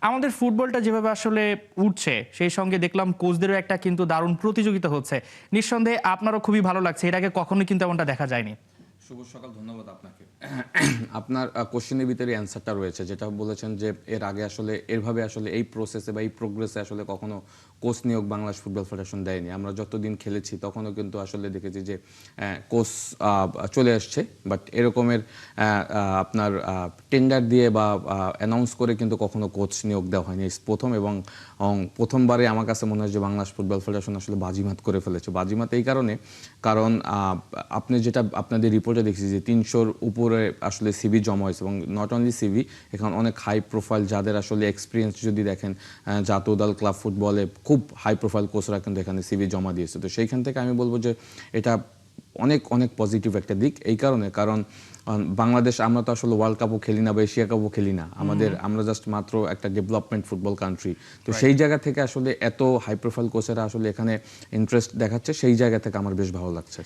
আমাদের ফুটবলটা যেভাবে আসলে উঠছে সেই সঙ্গে দেখলাম কোচদেরও একটা কিন্তু দারুণ প্রতিযোগিতা হচ্ছে। নিঃসন্দেহে আপনারও খুবই ভালো লাগছে। এর আগে কখনোই কিন্তু এমনটা দেখা যায়নি। শুভ সকাল, ধন্যবাদ আপনাকে। আপনার কোশ্চেনের ভিতরে অ্যান্সারটা রয়েছে, যেটা বলেছেন যে এর আগে আসলে এভাবে আসলে এই প্রসেসে বা এই প্রোগ্রেসে আসলে কখনো কোচ নিয়োগ বাংলাদেশ ফুটবল ফেডারেশন দেয়নি। আমরা যতদিন খেলেছি তখনও কিন্তু আসলে দেখেছি যে কোচ চলে আসছে, বাট এরকমের আপনার টেন্ডার দিয়ে বা অ্যানাউন্স করে কিন্তু কখনো কোচ নিয়োগ দেওয়া হয়নি প্রথম। এবং প্রথমবারে আমার কাছে মনে হয় যে বাংলাদেশ ফুটবল ফেডারেশন আসলে বাজিমাত করে ফেলেছে। বাজিমাত এই কারণে, কারণ আপনি যেটা আপনাদের রিপোর্টে দেখছি যে 300-র উপরে আসলে সিভি জমা হয়েছে, এবং নট অনলি সিভি, এখন অনেক হাই প্রোফাইল যাদের আসলে এক্সপিরিয়েন্স যদি দেখেন, জাতীয় দল, ক্লাব ফুটবলে খুব হাই প্রোফাইল কোচরা কিন্তু এখানে সিভি জমা দিয়েছে। তো সেইখান থেকে আমি বলবো যে এটা অনেক অনেক পজিটিভ একটা দিক। এই কারণ বাংলাদেশ, আমরা তো আসলে ওয়ার্ল্ড কাপও খেলি না বা এশিয়া কাপও খেলি না, আমরা জাস্ট মাত্র একটা ডেভেলপমেন্ট ফুটবল কান্ট্রি। তো সেই জায়গা থেকে আসলে এত হাই প্রোফাইল কোচেরা আসলে এখানে ইন্টারেস্ট দেখাচ্ছে, সেই জায়গা থেকে আমার বেশ ভালো লাগছে।